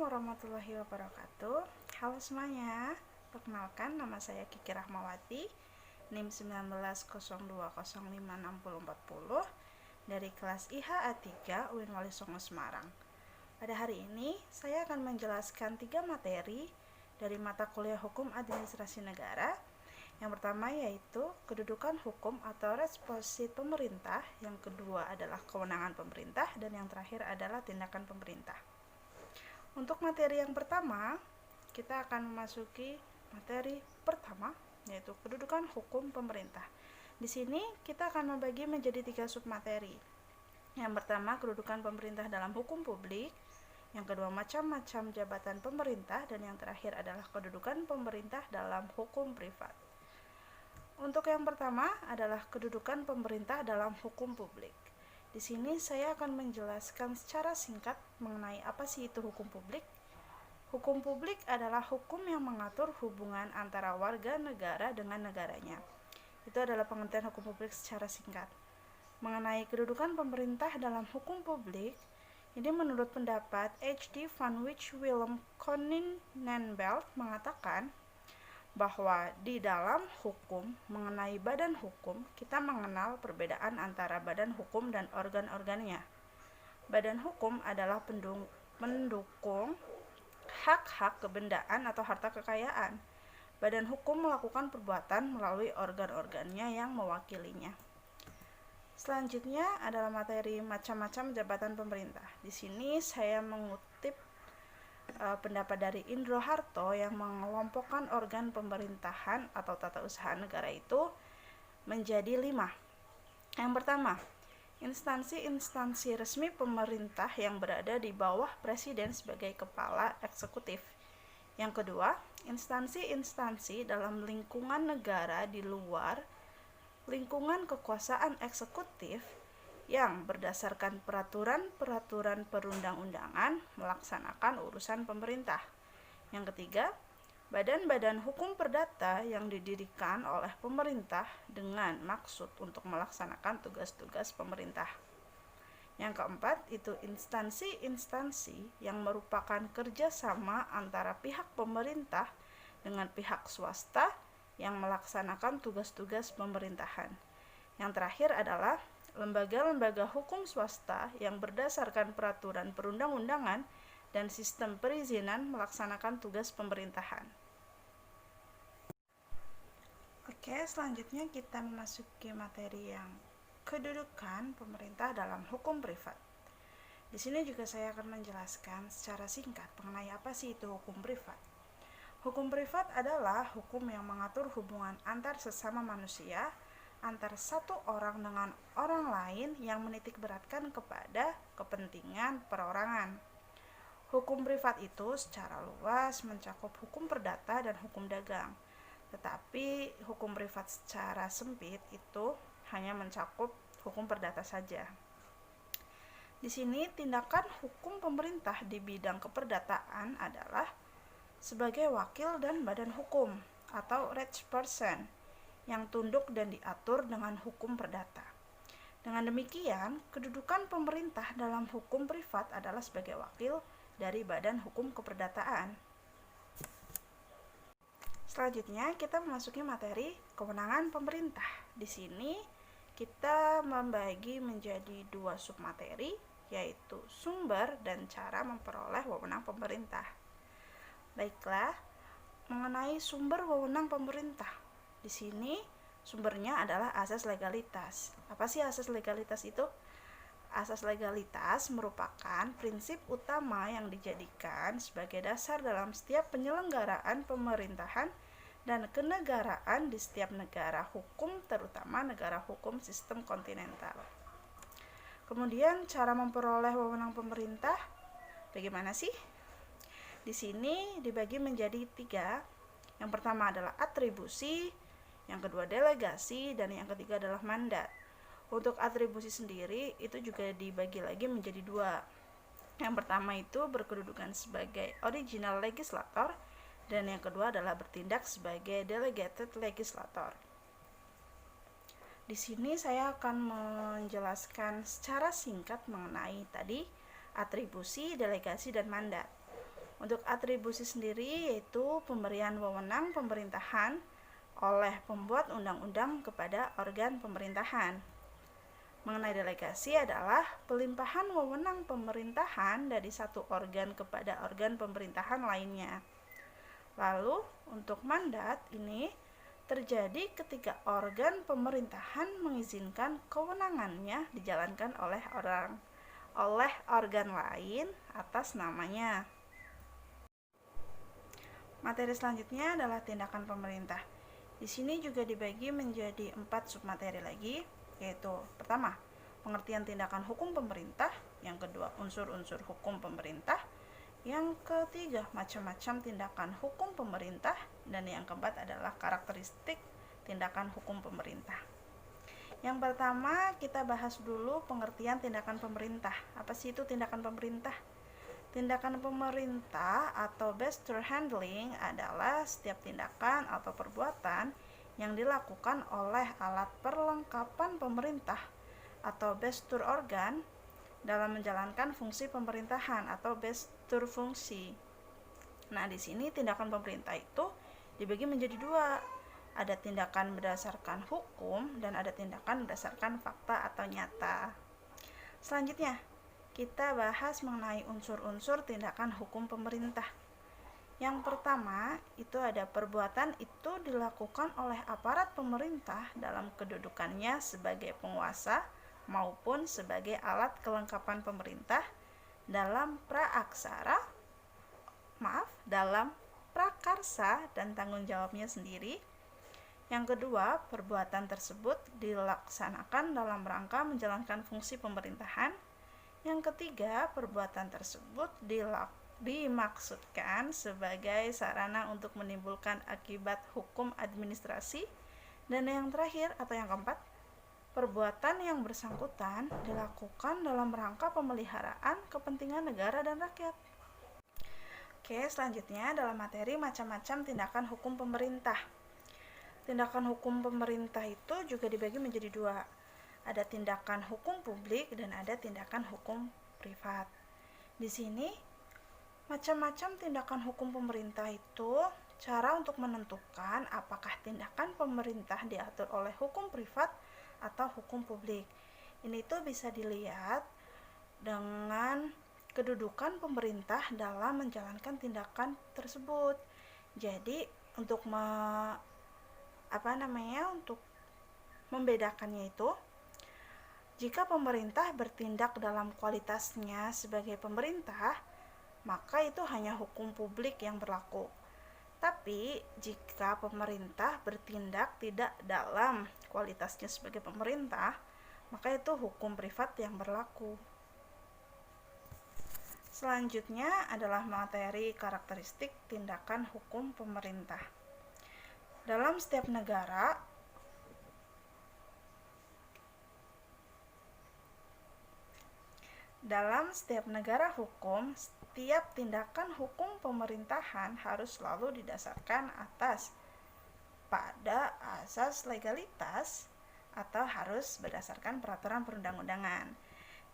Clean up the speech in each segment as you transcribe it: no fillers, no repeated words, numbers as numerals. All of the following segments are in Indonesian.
warahmatullahi wabarakatuh. Halo semuanya, perkenalkan nama saya Kiki Rahmawati, NIM 1902056040 dari kelas IHA 3 UIN Wali Songo Semarang. Pada hari ini, saya akan menjelaskan 3 materi dari mata kuliah Hukum Administrasi Negara. Yang pertama yaitu kedudukan hukum atau responsi pemerintah, yang kedua adalah kewenangan pemerintah, dan yang terakhir adalah tindakan pemerintah. Untuk materi yang pertama, kita akan memasuki materi pertama, yaitu kedudukan hukum pemerintah. Di sini kita akan membagi menjadi 3 submateri. Yang pertama, kedudukan pemerintah dalam hukum publik. Yang kedua, macam-macam jabatan pemerintah. Dan yang terakhir adalah kedudukan pemerintah dalam hukum privat. Untuk yang pertama adalah kedudukan pemerintah dalam hukum publik. Di sini saya akan menjelaskan secara singkat mengenai apa sih itu hukum publik. Hukum publik adalah hukum yang mengatur hubungan antara warga negara dengan negaranya. Itu adalah pengertian hukum publik secara singkat. Mengenai kedudukan pemerintah dalam hukum publik, ini menurut pendapat H.D. van Wyk Willem Koning Nenbelt mengatakan bahwa di dalam hukum mengenai badan hukum, kita mengenal perbedaan antara badan hukum dan organ-organnya. Badan hukum adalah mendukung hak-hak kebendaan atau harta kekayaan. Badan hukum melakukan perbuatan melalui organ-organnya yang mewakilinya. Selanjutnya adalah materi macam-macam jabatan pemerintah. Di sini saya mengutip pendapat dari Indro Harto yang mengelompokkan organ pemerintahan atau tata usaha negara itu menjadi 5. Yang pertama, instansi-instansi resmi pemerintah yang berada di bawah presiden sebagai kepala eksekutif. Yang kedua, instansi-instansi dalam lingkungan negara di luar lingkungan kekuasaan eksekutif yang berdasarkan peraturan-peraturan perundang-undangan melaksanakan urusan pemerintah. Yang ketiga, badan-badan hukum perdata yang didirikan oleh pemerintah dengan maksud untuk melaksanakan tugas-tugas pemerintah. Yang keempat, itu instansi-instansi yang merupakan kerjasama antara pihak pemerintah dengan pihak swasta yang melaksanakan tugas-tugas pemerintahan. Yang terakhir adalah lembaga-lembaga hukum swasta yang berdasarkan peraturan perundang-undangan dan sistem perizinan melaksanakan tugas pemerintahan. Oke, selanjutnya kita memasuki materi yang kedudukan pemerintah dalam hukum privat. Di sini juga saya akan menjelaskan secara singkat mengenai apa sih itu hukum privat. Hukum privat adalah hukum yang mengatur hubungan antar sesama manusia, antar satu orang dengan orang lain yang menitik beratkan kepada kepentingan perorangan. Hukum privat itu secara luas mencakup hukum perdata dan hukum dagang. Tetapi hukum privat secara sempit itu hanya mencakup hukum perdata saja. Di sini tindakan hukum pemerintah di bidang keperdataan adalah sebagai wakil dan badan hukum atau rich person yang tunduk dan diatur dengan hukum perdata. Dengan demikian, kedudukan pemerintah dalam hukum privat adalah sebagai wakil dari badan hukum keperdataan. Selanjutnya, kita memasuki materi kewenangan pemerintah. Di sini kita membagi menjadi 2 submateri, yaitu sumber dan cara memperoleh wewenang pemerintah. Baiklah, mengenai sumber wewenang pemerintah. Di sini sumbernya adalah asas legalitas. Apa sih asas legalitas itu? Asas legalitas merupakan prinsip utama yang dijadikan sebagai dasar dalam setiap penyelenggaraan pemerintahan dan kenegaraan di setiap negara hukum, terutama negara hukum sistem kontinental. Kemudian cara memperoleh wewenang pemerintah bagaimana sih? Di sini dibagi menjadi 3. Yang pertama adalah atribusi, yang kedua delegasi, dan yang ketiga adalah mandat. Untuk atribusi sendiri itu juga dibagi lagi menjadi 2. Yang pertama itu berkedudukan sebagai original legislator, dan yang kedua adalah bertindak sebagai delegated legislator. Di sini saya akan menjelaskan secara singkat mengenai tadi atribusi, delegasi, dan mandat. Untuk atribusi sendiri yaitu pemberian wewenang pemerintahan oleh pembuat undang-undang kepada organ pemerintahan. Mengenai delegasi adalah pelimpahan wewenang pemerintahan dari satu organ kepada organ pemerintahan lainnya. Lalu, untuk mandat ini terjadi ketika organ pemerintahan mengizinkan kewenangannya dijalankan oleh organ lain atas namanya. Materi selanjutnya adalah tindakan pemerintah. Di sini juga dibagi menjadi 4 submateri lagi, yaitu pertama, pengertian tindakan hukum pemerintah, yang kedua, unsur-unsur hukum pemerintah, yang ketiga, macam-macam tindakan hukum pemerintah, dan yang keempat adalah karakteristik tindakan hukum pemerintah. Yang pertama, kita bahas dulu pengertian tindakan pemerintah. Apa sih itu tindakan pemerintah? Tindakan pemerintah atau besture handling adalah setiap tindakan atau perbuatan yang dilakukan oleh alat perlengkapan pemerintah atau besture organ dalam menjalankan fungsi pemerintahan atau besture fungsi. Nah, di sini tindakan pemerintah itu dibagi menjadi 2. Ada tindakan berdasarkan hukum dan ada tindakan berdasarkan fakta atau nyata. Selanjutnya, kita bahas mengenai unsur-unsur tindakan hukum pemerintah. Yang pertama, itu ada perbuatan itu dilakukan oleh aparat pemerintah dalam kedudukannya sebagai penguasa maupun sebagai alat kelengkapan pemerintah dalam dalam prakarsa dan tanggung jawabnya sendiri. Yang kedua, perbuatan tersebut dilaksanakan dalam rangka menjalankan fungsi pemerintahan. Yang ketiga, perbuatan tersebut dimaksudkan sebagai sarana untuk menimbulkan akibat hukum administrasi. Dan yang terakhir atau yang keempat, perbuatan yang bersangkutan dilakukan dalam rangka pemeliharaan kepentingan negara dan rakyat. Oke, selanjutnya adalah materi macam-macam tindakan hukum pemerintah. Tindakan hukum pemerintah itu juga dibagi menjadi 2. Ada tindakan hukum publik dan ada tindakan hukum privat. Di sini, macam-macam tindakan hukum pemerintah itu cara untuk menentukan apakah tindakan pemerintah diatur oleh hukum privat atau hukum publik. Ini tuh bisa dilihat dengan kedudukan pemerintah dalam menjalankan tindakan tersebut. Jadi untuk untuk membedakannya itu, jika pemerintah bertindak dalam kualitasnya sebagai pemerintah, maka itu hanya hukum publik yang berlaku. Tapi jika pemerintah bertindak tidak dalam kualitasnya sebagai pemerintah, maka itu hukum privat yang berlaku. Selanjutnya adalah materi karakteristik tindakan hukum pemerintah. Dalam setiap negara, hukum, setiap tindakan hukum pemerintahan harus selalu didasarkan pada asas legalitas atau harus berdasarkan peraturan perundang-undangan.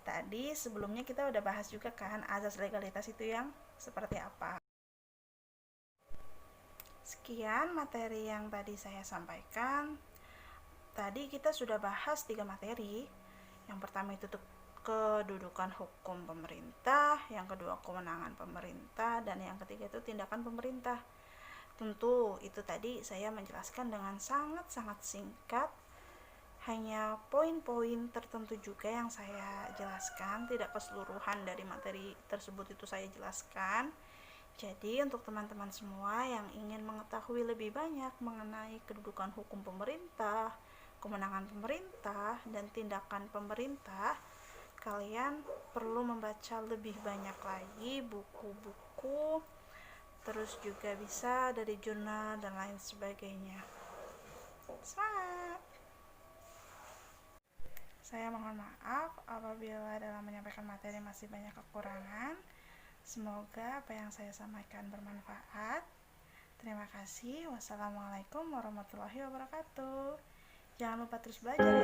Tadi sebelumnya kita udah bahas juga kan asas legalitas itu yang seperti apa. Sekian materi yang tadi saya sampaikan. Tadi kita sudah bahas 3 materi. Yang pertama itu kedudukan hukum pemerintah, yang kedua kewenangan pemerintah, dan yang ketiga itu tindakan pemerintah. Tentu itu tadi saya menjelaskan dengan sangat-sangat singkat, hanya poin-poin tertentu juga yang saya jelaskan, tidak keseluruhan dari materi tersebut itu saya jelaskan. Jadi untuk teman-teman semua yang ingin mengetahui lebih banyak mengenai kedudukan hukum pemerintah, kewenangan pemerintah, dan tindakan pemerintah, kalian perlu membaca lebih banyak lagi buku-buku, terus juga bisa dari jurnal dan lain sebagainya. Semangat! Saya mohon maaf apabila dalam menyampaikan materi masih banyak kekurangan. Semoga apa yang saya sampaikan bermanfaat. Terima kasih. Wassalamualaikum warahmatullahi wabarakatuh. Jangan lupa terus belajar ya.